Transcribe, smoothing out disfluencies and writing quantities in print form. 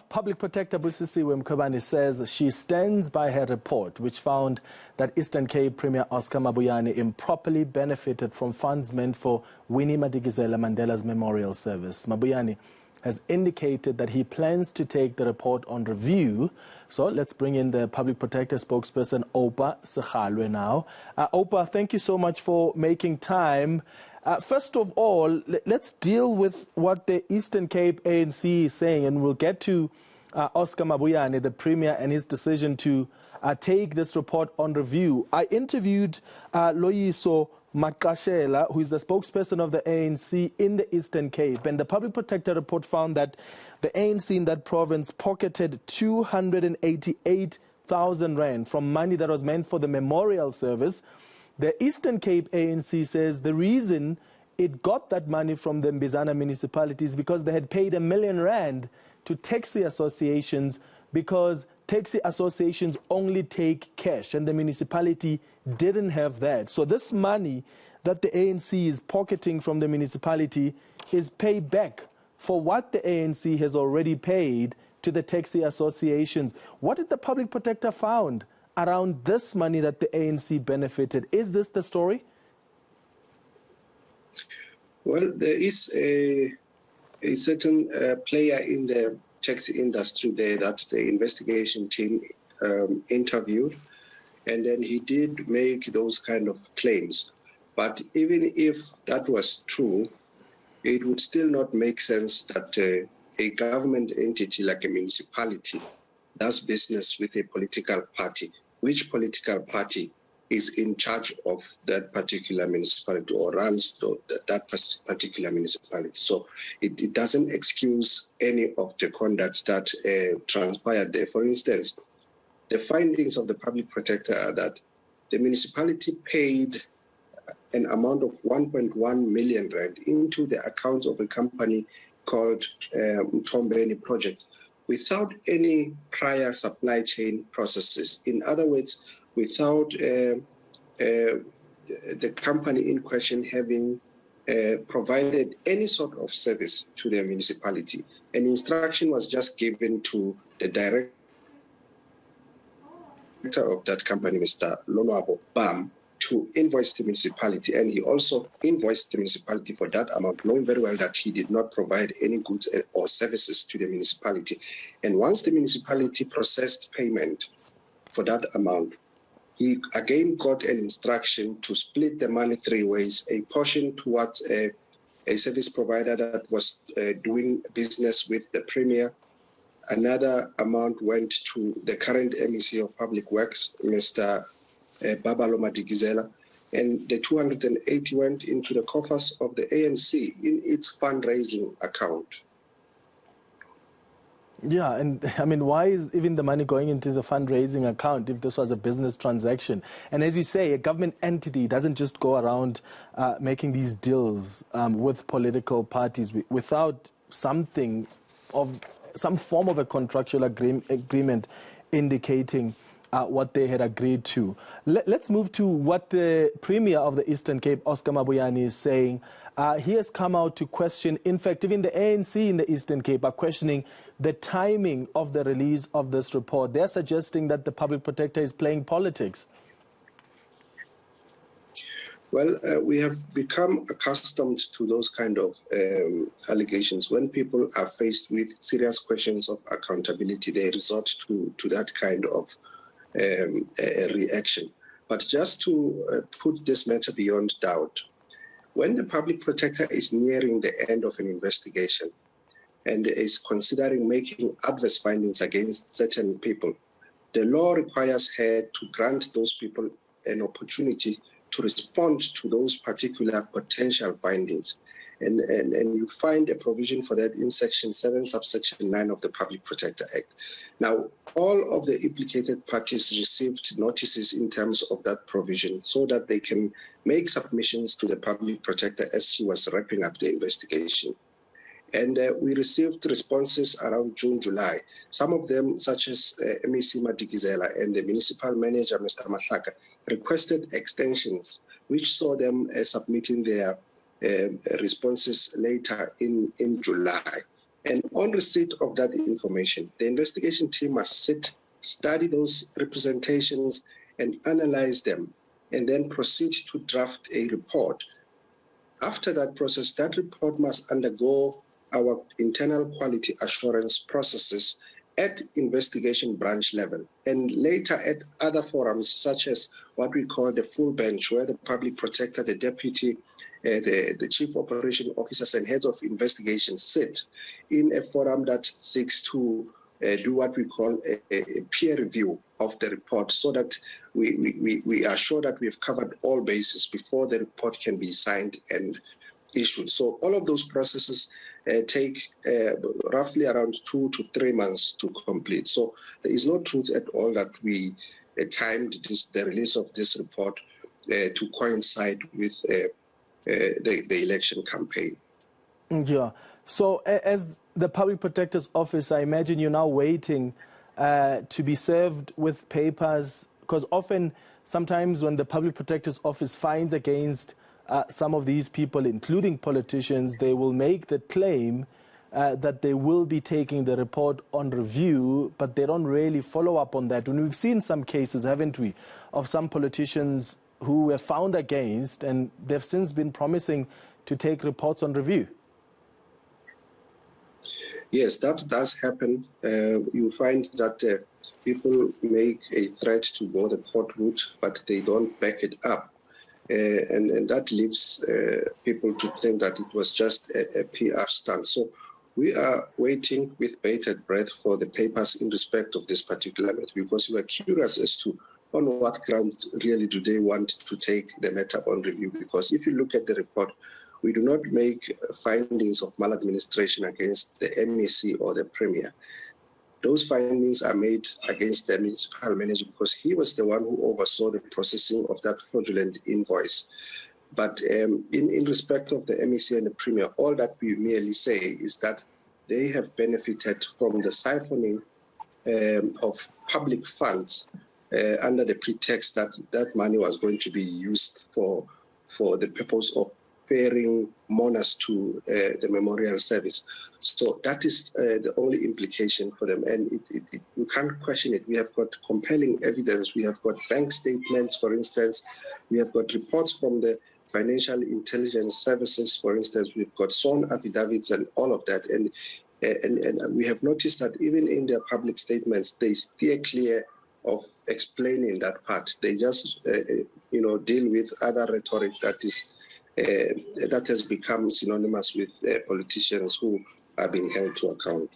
Public Protector Busisiwe Mkhwebane says she stands by her report, which found that Eastern Cape Premier Oscar Mabuyane improperly benefited from funds meant for Winnie Madikizela-Mandela's memorial service. Mabuyane has indicated that he plans to take the report on review. So let's bring in the Public Protector spokesperson, Oupa Segalwe now. Oupa, thank you so much for making time. First of all, let's deal with what the Eastern Cape ANC is saying, and we'll get to Oscar Mabuyane, the Premier, and his decision to take this report on review. I interviewed Loyiso Makashela, who is the spokesperson of the ANC in the Eastern Cape, and the Public Protector report found that the ANC in that province pocketed 288,000 rand from money that was meant for the memorial service. The Eastern Cape ANC says the reason it got that money from the Mbizana municipalities because they had paid R1 million to taxi associations, because taxi associations only take cash and the municipality didn't have that. So this money that the ANC is pocketing from the municipality is paid back for what the ANC has already paid to the taxi associations. What did the Public Protector found around this money that the ANC benefited? Is this the story? Well, there is a certain player in the taxi industry there that the investigation team interviewed, and then he did make those kind of claims. But even if that was true, it would still not make sense that a government entity like a municipality does business with a political party. Which political party is in charge of that particular municipality or runs that particular municipality? So it doesn't excuse any of the conduct that transpired there. For instance, the findings of the Public Protector are that the municipality paid an amount of 1.1 million rand into the accounts of a company called Mtombeni Project, without any prior supply chain processes. In other words, without the company in question having provided any sort of service to their municipality. An instruction was just given to the director of that company, Mr. Lonwabo Bam, to invoice the municipality, and he also invoiced the municipality for that amount, knowing very well that he did not provide any goods or services to the municipality. And once the municipality processed payment for that amount, he again got an instruction to split the money three ways: a portion towards a service provider that was doing business with the Premier, another amount went to the current MEC of Public Works, Mr. Babalo Madikizela, and the 280 went into the coffers of the ANC in its fundraising account. Yeah, and I mean, why is even the money going into the fundraising account if this was a business transaction? And as you say, a government entity doesn't just go around making these deals with political parties without some form of a contractual agreement indicating what they had agreed to. Let's move to what the Premier of the Eastern Cape, Oscar Mabuyane, is saying. He has come out to question, in fact, even the ANC in the Eastern Cape are questioning the timing of the release of this report. They're suggesting that the Public Protector is playing politics. Well, we have become accustomed to those kind of allegations. When people are faced with serious questions of accountability, they resort to that kind of reaction. But just to put this matter beyond doubt, when the Public Protector is nearing the end of an investigation and is considering making adverse findings against certain people, the law requires her to grant those people an opportunity to respond to those particular potential findings. And you find a provision for that in Section 7, subsection 9 of the Public Protector Act. Now, all of the implicated parties received notices in terms of that provision so that they can make submissions to the Public Protector as she was wrapping up the investigation. And we received responses around June, July. Some of them, such as MEC Madikizela and the municipal manager, Mr. Mahlaka, requested extensions, which saw them submitting their responses later in July. And on receipt of that information, the investigation team must sit, study those representations and analyze them, and then proceed to draft a report. After that process, that report must undergo our internal quality assurance processes at investigation branch level, and later at other forums such as what we call the full bench, where the public protector, the deputy, the chief operation officers and heads of investigation sit in a forum that seeks to do what we call a peer review of the report, so that we are sure that we've covered all bases before the report can be signed and issued. So all of those processes take roughly around 2 to 3 months to complete. So there is no truth at all that we timed the release of this report to coincide with the election campaign. Yeah. So as the Public Protector's Office, I imagine you're now waiting to be served with papers, because sometimes when the Public Protector's Office finds against some of these people, including politicians, they will make the claim that they will be taking the report on review, but they don't really follow up on that. And we've seen some cases, haven't we, of some politicians who were found against, and they've since been promising to take reports on review. Yes, that does happen. You find that people make a threat to go the court route, but they don't back it up. And that leaves people to think that it was just a PR stunt. So we are waiting with bated breath for the papers in respect of this particular matter, because we are curious as to on what grounds really do they want to take the matter on review. Because if you look at the report, we do not make findings of maladministration against the MEC or the Premier. Those findings are made against the municipal manager, because he was the one who oversaw the processing of that fraudulent invoice. But in respect of the MEC and the Premier, all that we merely say is that they have benefited from the siphoning of public funds under the pretext that that money was going to be used for the purpose of paying mourners to the memorial service. So that is the only implication for them, and you can't question it. We have got compelling evidence. We have got bank statements, for instance. We have got reports from the financial intelligence services, for instance. We've got sworn affidavits and all of that, and we have noticed that even in their public statements, they steer clear of explaining that part. They just deal with other rhetoric that has become synonymous with politicians who are being held to account.